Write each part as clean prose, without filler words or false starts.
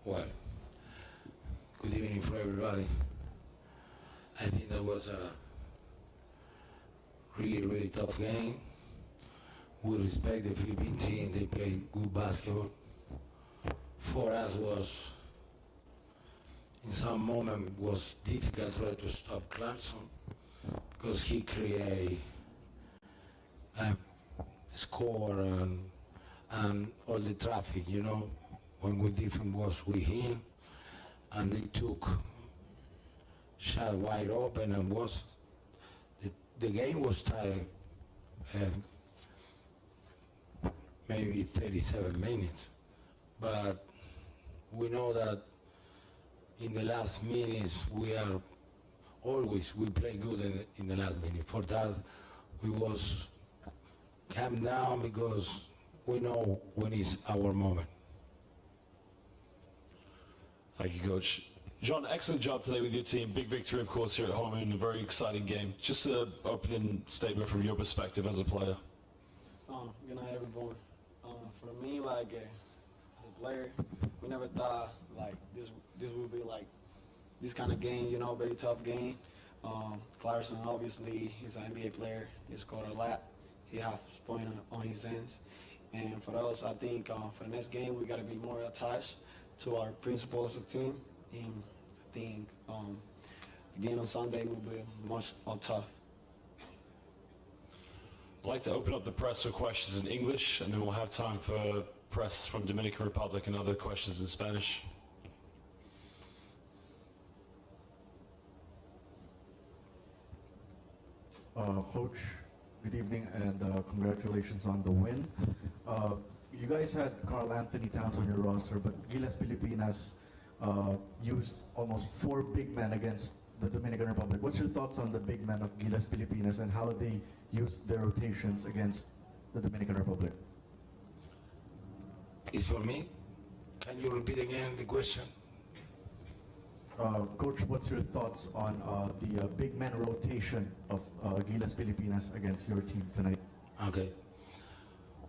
Well, good evening for everybody. I think that was a really, really tough game. We respect the Philippine team. They play good basketball. For us was, in some moment, was difficult try to stop Clarkson because he create a score and all the traffic, you know, when we different was with him, and they took shot wide open and was the game was tied maybe 37 minutes, but we know that in the last minutes we play good in the last minute. For that we was calm down because we know when is our moment. Thank you, Coach. John, excellent job today with your team. Big victory, of course, here at home in a very exciting game. Just an opening statement from your perspective as a player. Good night, everyone. For me, like as a player, we never thought like this would be like this kind of game. You know, very tough game. Clarkson, obviously, he's an NBA player. He scored a lot. He has points on his ends. And for us, I think for the next game, we got to be more attached to our principles as a team. And I think the game on Sunday will be much more tough. I'd like to open up the press for questions in English, and then we'll have time for press from Dominican Republic and other questions in Spanish. Coach, good evening and congratulations on the win. You guys had Carl Anthony Towns on your roster, but Gilas Pilipinas used almost 4 big men against the Dominican Republic. What's your thoughts on the big men of Gilas Pilipinas and how they used their rotations against the Dominican Republic? It's for me. Can you repeat again the question? Coach, what's your thoughts on the big men rotation of Gilas Pilipinas against your team tonight? Okay.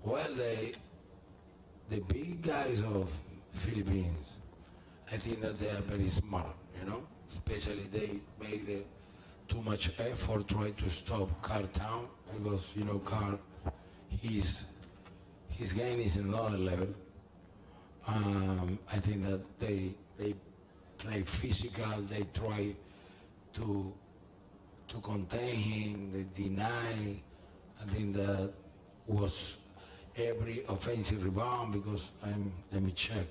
Well, the big guys of Philippines, I think that they are very smart, you know. Especially they make too much effort trying to stop Carl Town because you know Carl, his game is another level. I think that they play physical. They try to contain him. They deny. I think that was every offensive rebound because let me check.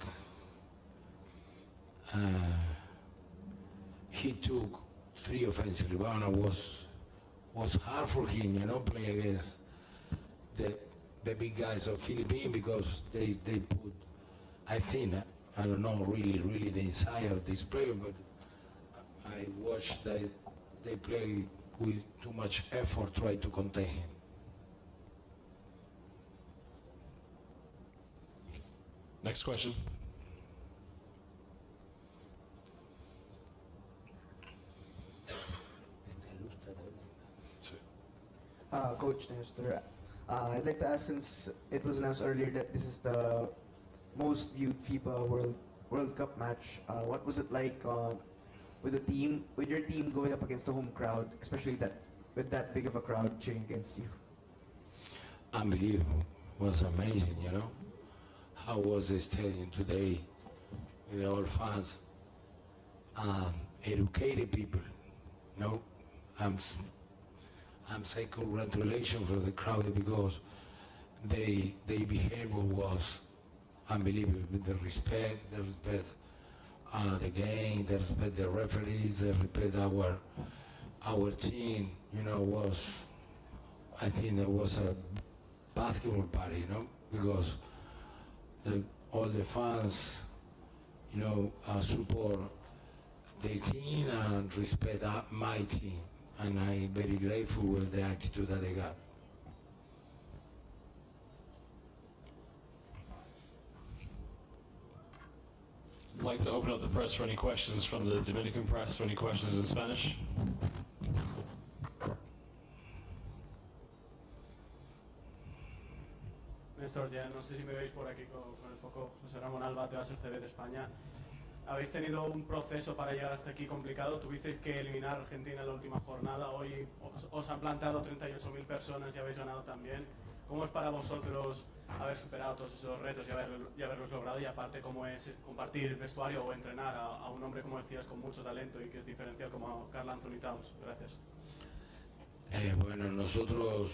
He took 3 offensive rebounds. And was hard for him, you know, play against the big guys of Philippines because they put, I think, I don't know really the inside of this player, but I watched that they play with too much effort try to contain him. Next question. Coach Nestor, I'd like to ask, since it was announced earlier that this is the most viewed FIBA World Cup match, what was it like with your team going up against the home crowd, especially with that big of a crowd cheering against you? Unbelievable. It was amazing, you know. How was the stadium today with all fans, educated people, you know. I'm saying congratulations for the crowd because their behavior was unbelievable. With the respect the game, they respect the referees, they respect our team. You know, I think there was a basketball party, you know, because all the fans, you know, support their team and respect my team. And I'm very grateful with the attitude that they got. I'd like to open up the press for any questions from the Dominican press, or any questions in Spanish. Néstor, ya no sé si me veis por aquí con el foco. José Ramón Alba, te vas el CB de España. habéis tenido un proceso para llegar hasta aquí complicado. Tuvisteis que eliminar a Argentina en la última jornada. Hoy os han plantado 38.000 personas y habéis ganado también. ¿Cómo es para vosotros haber superado todos esos retos y haberlos logrado? Y aparte, ¿cómo es compartir vestuario o entrenar a un hombre, como decías, con mucho talento y que es diferencial como Karl Anthony Towns? Gracias. Bueno, nosotros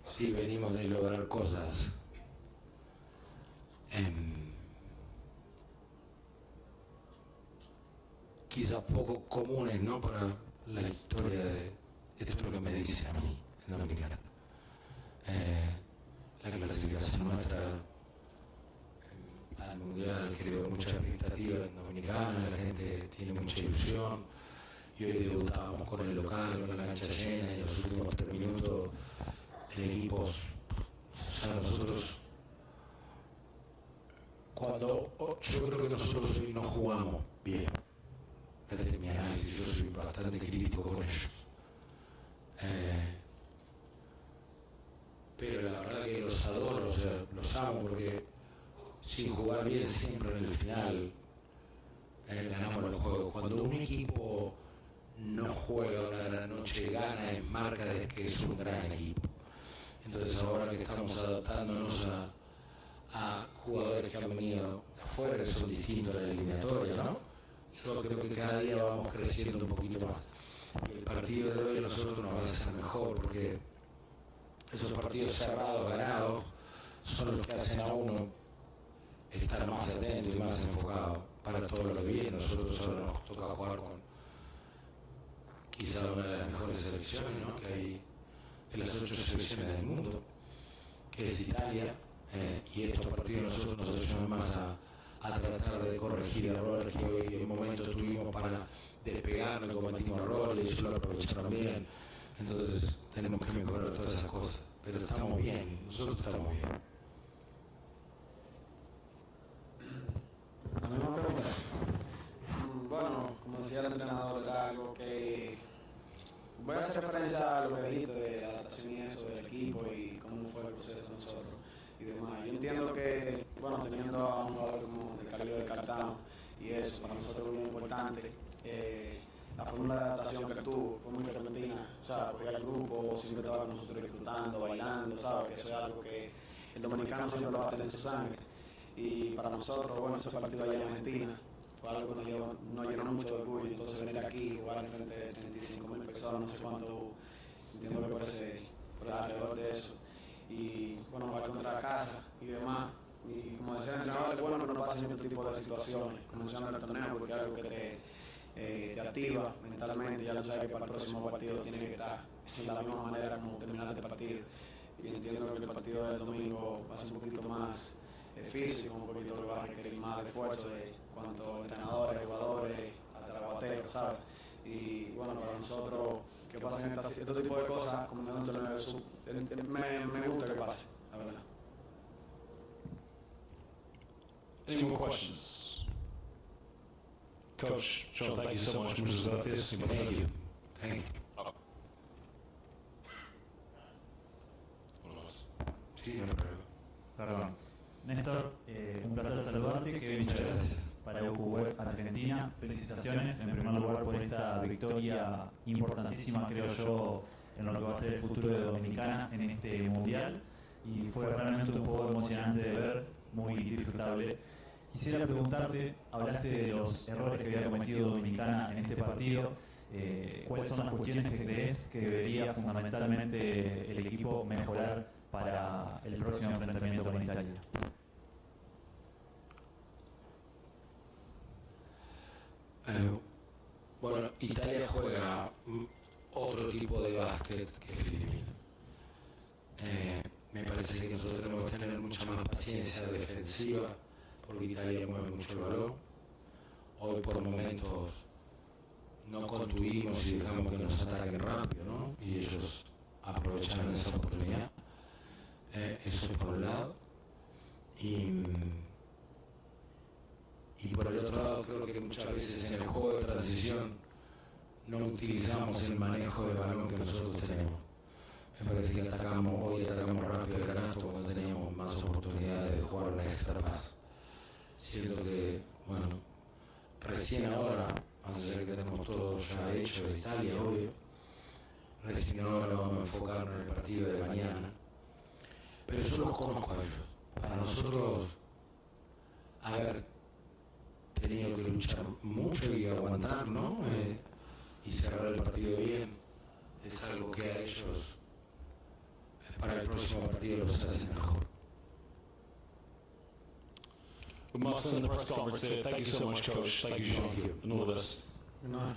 sí venimos de lograr cosas quizás poco comunes, ¿no? Para la historia de esto es lo que me dice a mí, en Dominicana. La clasificación nuestra al Mundial creó mucha expectativa en Dominicana, la gente tiene mucha ilusión, y hoy debutábamos con el local, con la cancha llena, y en los últimos 3 minutos el equipo, o sea, nosotros, yo creo que nosotros hoy no jugamos bien. Este es mi análisis, yo soy bastante crítico con ellos. Pero la verdad que los adoro, o sea, los amo porque sin jugar bien siempre en el final ganamos los juegos. Cuando un equipo no juega una gran noche, gana, es marca de que es un gran equipo. Entonces ahora que estamos adaptándonos a jugadores que han venido de afuera, que son distintos a la eliminatoria, ¿no? Yo creo que cada día vamos creciendo un poquito más. Y el partido de hoy a nosotros nos va a hacer mejor porque esos partidos cerrados, ganados, son los que hacen a uno estar más atento y más enfocado para todo lo que viene. Nosotros ahora nos toca jugar con quizá una de las mejores selecciones, ¿no? Que hay de las 8 selecciones del mundo, que es Italia, y estos partidos nosotros nos ayudan más a tratar de corregir errores que hoy en un momento tuvimos para despegar, no cometimos errores, y ellos lo aprovecharon bien. Entonces tenemos que mejorar todas esas cosas, pero estamos bien, nosotros estamos bien. La misma pregunta. Bueno, como decía el entrenador, era algo que voy a hacer referencia a lo que dijiste de la adaptación y eso del equipo y cómo fue el proceso de nosotros y demás. Yo entiendo que, bueno, teniendo a un jugador como del calibre de Cartano y eso, para nosotros es muy importante. La fórmula de adaptación que tuvo fue muy repentina, o sea, porque el grupo siempre estaba con nosotros disfrutando, bailando, ¿sabes? Que eso es algo que el dominicano siempre lo va a tener en su sangre. Y para nosotros, bueno, ese partido allá en Argentina fue algo que nos llenó mucho de orgullo. Entonces venir aquí, jugar en frente de 35.000 personas, no sé cuánto, entiendo que por alrededor de eso. Y bueno, jugar contra la casa y demás. Y como decía el entrenador, es bueno que no pasen este tipo de situaciones, como mencionan el torneo, porque es algo que te activa mentalmente. Ya lo sabes que para el próximo partido tiene que estar de la misma manera como terminar este partido. Y entiendo que el partido del domingo va a ser un poquito más físico, un poquito que va a requerir más de esfuerzo de cuanto entrenadores, jugadores, hasta aguateros, ¿sabes? Y bueno, para nosotros que pasen este tipo de cosas, como en el torneo de sub, me gusta que pase, la verdad. Any more questions? Coach, John, thank you so much. Muchas gracias. Thank you. Thank you. Sí, no hay problema. Perdón. Néstor, un placer saludarte. Que Muchas gracias. para UQWeb Argentina. Felicitaciones en primer lugar por esta victoria importantísima, creo yo, en lo que va a ser el futuro de Dominicana en este mundial. Y fue realmente un juego emocionante de ver, muy disfrutable. Quisiera preguntarte, hablaste de los errores que había cometido Dominicana en este partido. ¿Cuáles son las cuestiones que crees que debería fundamentalmente el equipo mejorar para el próximo enfrentamiento con Italia? Bueno, Italia juega otro tipo de básquet que Filipinas. Me parece que nosotros tenemos que tener mucha más paciencia defensiva porque Italia mueve mucho el balón. Hoy por momentos no contuvimos y dejamos que nos ataquen rápido, ¿no? Y ellos aprovecharon esa oportunidad. Eso es por un lado. Y por el otro lado creo que muchas veces en el juego de transición no utilizamos el manejo de balón que nosotros tenemos. Me parece que hoy atacamos rápido el canasto cuando teníamos más oportunidades de jugar una extra pass. Siento que, bueno, recién ahora, más allá de que tenemos todo ya hecho de Italia, obvio, recién ahora vamos a enfocarnos en el partido de mañana. Pero yo los conozco a ellos. Para nosotros, haber tenido que luchar mucho y aguantar, ¿no? Y cerrar el partido bien, es algo que a ellos, para el próximo partido, los hace mejor. Marcel in the press conference here. Thank you so much, Coach. Thank you, Jean, and all the best. You know,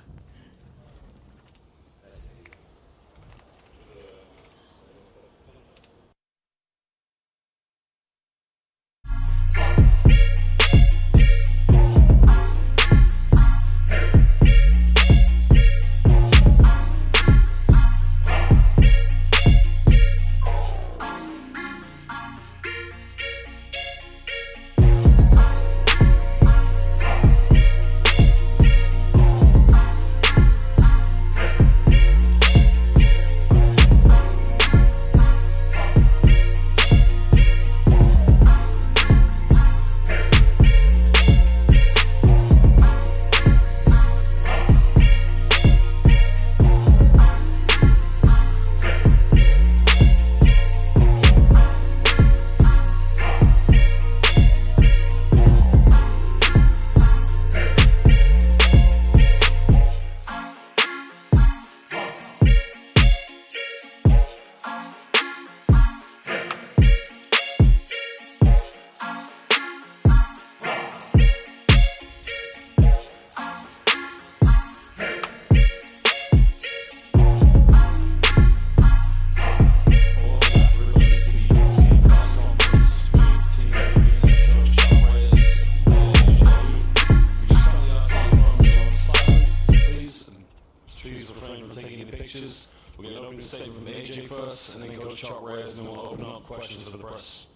We're going to open the statement from AJ first, and then Coach Reyes, and then we'll open up questions for the press.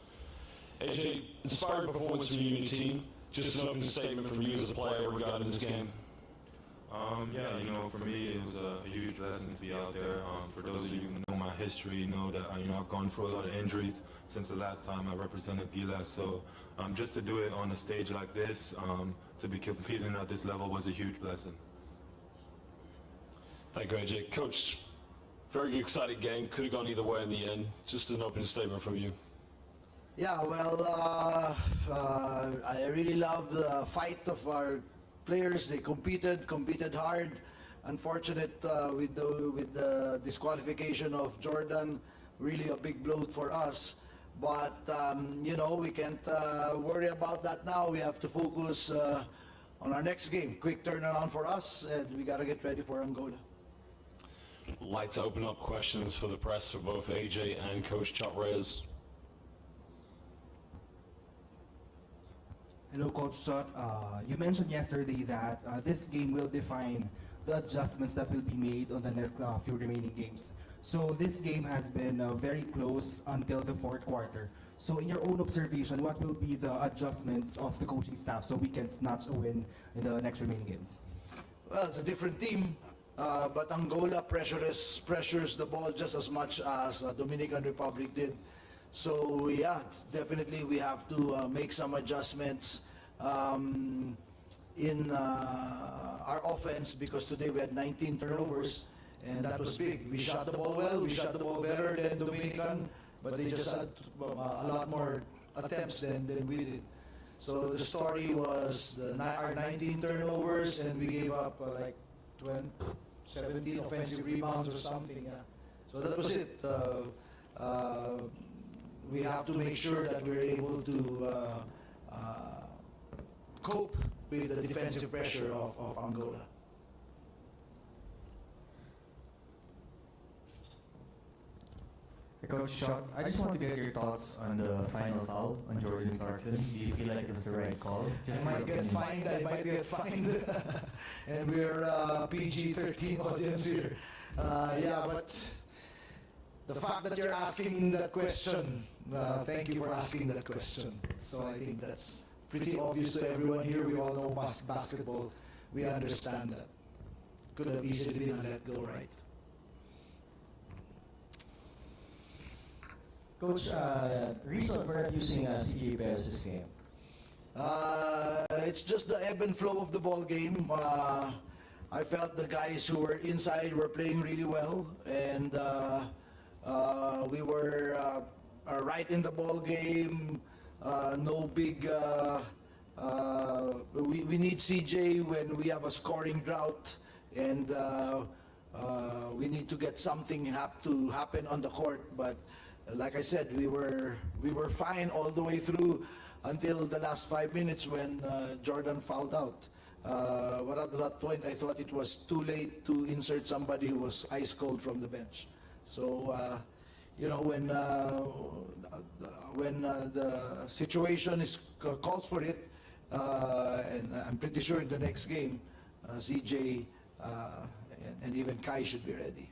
AJ, inspired performance from you and your team. Just an opening statement from you as a player regarding this game. Yeah, you know, for me it was a huge blessing to be out there. For those of you who know my history, know that I've gone through a lot of injuries since the last time I represented Gilas. So just to do it on a stage like this, to be competing at this level was a huge blessing. Thank you, AJ. Coach, very exciting game. Could have gone either way in the end. Just an opening statement from you. Yeah, well, I really love the fight of our players. They competed hard. Unfortunate with the disqualification of Jordan, really a big blow for us. But you know, we can't worry about that now. We have to focus on our next game. Quick turnaround for us, and we got to get ready for Angola. Like to open up questions for the press for both AJ and Coach Reyes. Hello, Coach Chot. You mentioned yesterday that this game will define the adjustments that will be made on the next few remaining games. So this game has been very close until the fourth quarter. So in your own observation, what will be the adjustments of the coaching staff so we can snatch a win in the next remaining games? Well, it's a different team, but Angola pressures the ball just as much as Dominican Republic did. So yeah, definitely we have to make some adjustments in our offense, because today we had 19 turnovers, and that was big. We shot the ball well, we shot the ball better than Dominican, but they just had a lot more attempts than we did. So the story was our 19 turnovers, and we gave up like 17 offensive rebounds or something. Yeah. So that was it. We have to make sure that we're able to cope with the defensive pressure of Angola. Coach Shot, I just want to get your thoughts on the final foul on Jordan Clarkson. Do you feel like it was the right call? I might get fined, and we're PG-13 audience here. Yeah, but the fact that you're asking that question, thank you for asking that question. So I think that's pretty obvious to everyone here. We all know basketball. We understand that. Could have easily been a let go, right? Coach, reason for not using CJ Perez this game? it's just the ebb and flow of the ball game. I felt the guys who were inside were playing really well, and we were right in the ball game. No big. We need CJ when we have a scoring drought, and we need to get something to happen on the court. But like I said, we were fine all the way through until the last 5 minutes when Jordan fouled out. But at that point, I thought it was too late to insert somebody who was ice cold from the bench. So, when the situation calls for it, and I'm pretty sure in the next game, CJ and even Kai should be ready.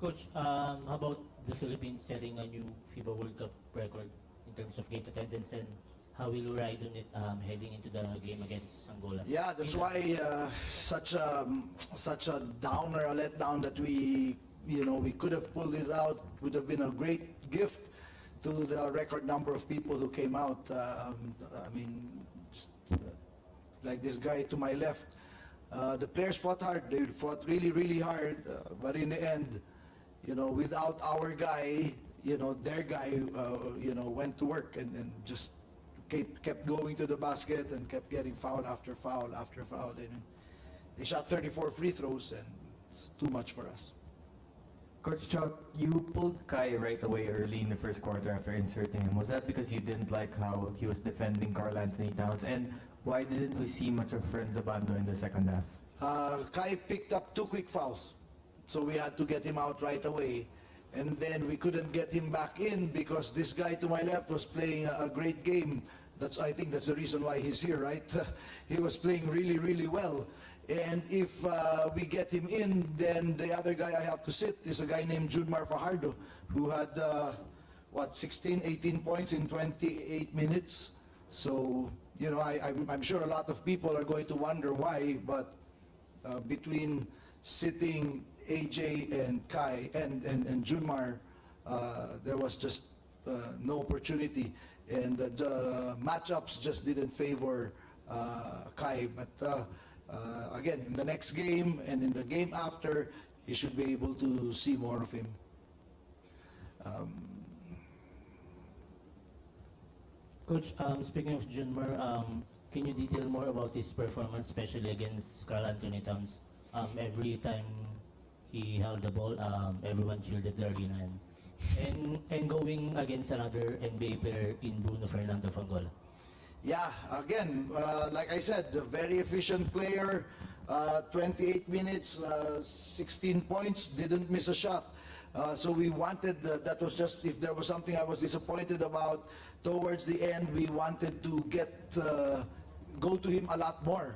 Coach, how about the Philippines setting a new FIBA World Cup record in terms of gate attendance, and how will you ride on it heading into the game against Angola? Yeah, that's why such a downer, a letdown that we could have pulled this out. Would have been a great gift to the record number of people who came out. I mean, just, like this guy to my left, the players fought hard. They fought really, really hard. But in the end, without our guy, their guy, went to work and just kept going to the basket and kept getting foul after foul after foul. And they shot 34 free throws, and it's too much for us. Coach Chuck, you pulled Kai right away early in the first quarter after inserting him. Was that because you didn't like how he was defending Karl Anthony Towns? And why didn't we see much of Friends Abando in the second half? Kai picked up 2 quick fouls, so we had to get him out right away. And then we couldn't get him back in because this guy to my left was playing a great game. I think that's the reason why he's here, right? He was playing really, really well. And if we get him in, then the other guy I have to sit is a guy named Junmar Fajardo, who had, 16, 18 points in 28 minutes. So, I'm sure a lot of people are going to wonder why, but between sitting AJ and Kai and Junmar, there was just no opportunity. And the matchups just didn't favor Kai. But again, in the next game and in the game after, you should be able to see more of him. Coach, speaking of Junmar, can you detail more about his performance, especially against Karl Anthony Towns? Every time he held the ball, everyone shielded the arena. And going against another NBA player in Bruno Fernando of Angola. Yeah, again, like I said, a very efficient player, 28 minutes, 16 points, didn't miss a shot. So we wanted, that was just, if there was something I was disappointed about, towards the end, we wanted to go to him a lot more.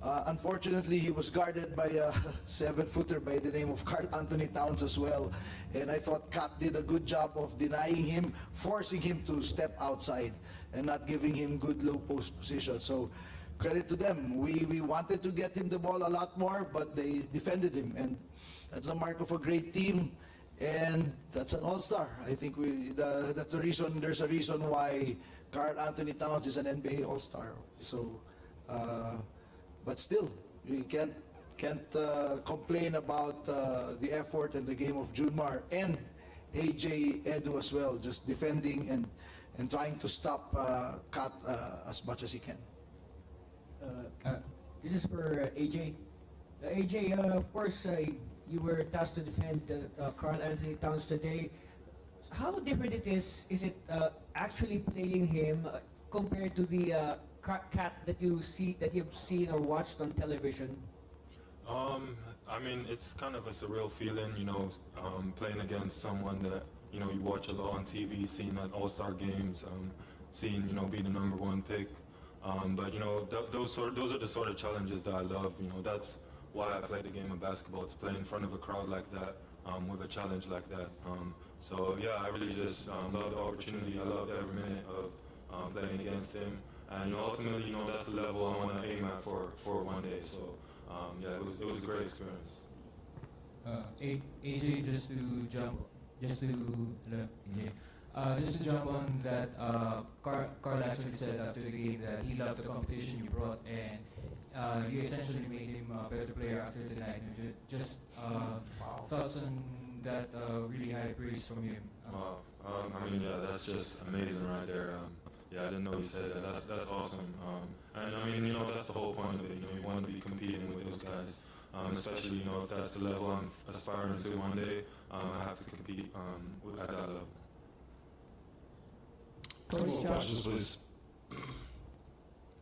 Unfortunately, he was guarded by a 7-footer by the name of Karl Anthony Towns as well. And I thought Kat did a good job of denying him, forcing him to step outside and not giving him good low post position. So credit to them. We wanted to get him the ball a lot more, but they defended him. And that's a mark of a great team. And that's an all-star. I think that's the reason, there's a reason why Karl Anthony Towns is an NBA all-star. So, but still, we can't complain about the effort and the game of Junmar and AJ Edu as well, just defending and trying to stop Kat as much as he can. This is for AJ. AJ, of course, you were tasked to defend Karl Anthony Towns today. How different it is it actually playing him compared to the Cat that you've seen or watched on television? I mean, it's kind of a surreal feeling, playing against someone that, you watch a lot on TV, seeing at All-Star games, seeing, being the #1 pick. But, those are the sort of challenges that I love. That's why I play the game of basketball, to play in front of a crowd like that, with a challenge like that. So, yeah, I really just love the opportunity. I love every minute of playing against him. And ultimately, that's the level I want to aim at for one day. So, yeah, it was a great experience. AJ, just to just to jump on that, Carl actually said after the game that he loved the competition you brought, and you essentially made him a better player after tonight. Just thoughts on that really high praise from him. I mean, yeah, that's just amazing right there. Yeah, I didn't know he said that. That's awesome. And I mean, that's the whole point of it. You want to be competing with those guys, especially if that's the level I'm aspiring to one day. I have to compete at that level. More questions, please.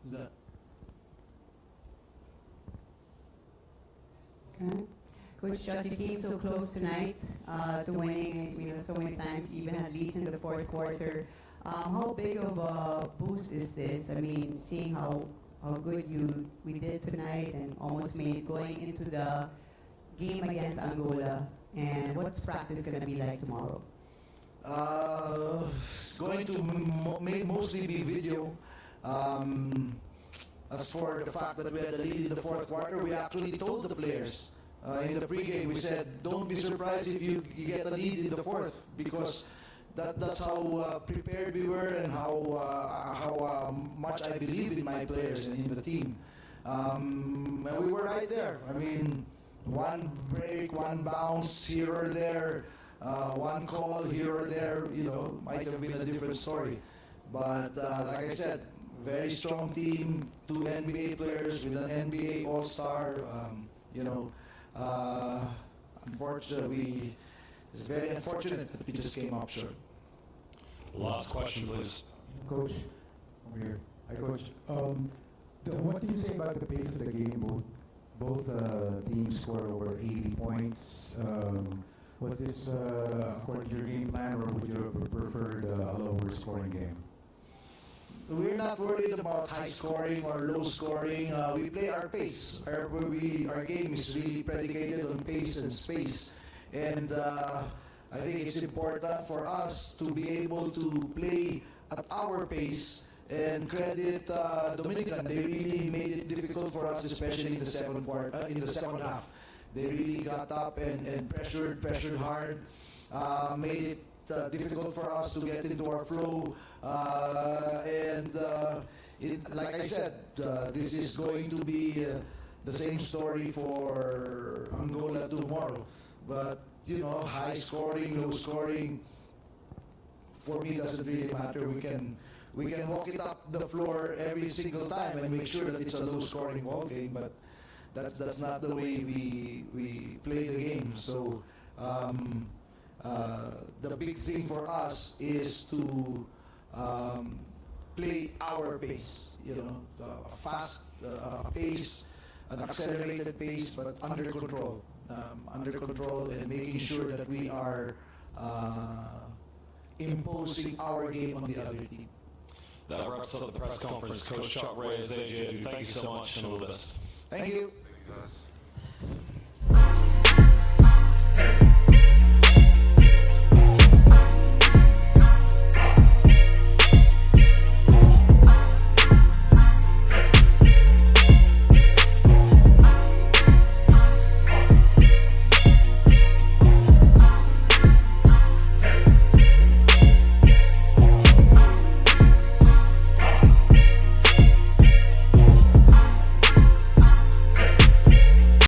Is that? Okay. Coach Chuck, you came so close tonight to winning, so many times. You even had leads in the fourth quarter. How big of a boost is this? I mean, seeing how good we did tonight and almost made it going into the game against Angola. And what's practice going to be like tomorrow? It's going to mostly be video. As for the fact that we had the lead in the fourth quarter, we actually told the players in the pregame, we said, don't be surprised if you get a lead in the fourth, because that's how prepared we were and how much I believe in my players and in the team. And we were right there. I mean, one break, one bounce here or there, one call here or there, might have been a different story. But like I said, very strong team, 2 NBA players with an NBA All-Star. Unfortunately, it's very unfortunate that we just came up short. Last question, please. Coach, over here. Hi, Coach. What do you say about the pace of the game? Both teams scored over 80 points. Was this according to your game plan, or would you have preferred a lower scoring game? We're not worried about high scoring or low scoring. We play our pace. Our game is really predicated on pace and space. And I think it's important for us to be able to play at our pace. And credit Dominican, they really made it difficult for us, especially in the second half. They really got up and pressured hard, made it difficult for us to get into our flow. Like I said, this is going to be the same story for Angola tomorrow. But, high scoring, low scoring, for me doesn't really matter. We can walk it up the floor every single time and make sure that it's a low scoring ball game, but that's not the way we play the game. So the big thing for us is to play our pace, a fast pace, an accelerated pace, but under control. And making sure that we are imposing our game on the other team. That wraps up the press conference. Coach Chuck Reyes, AJ, thank you so much and all the best. Thank you. Thank you, guys.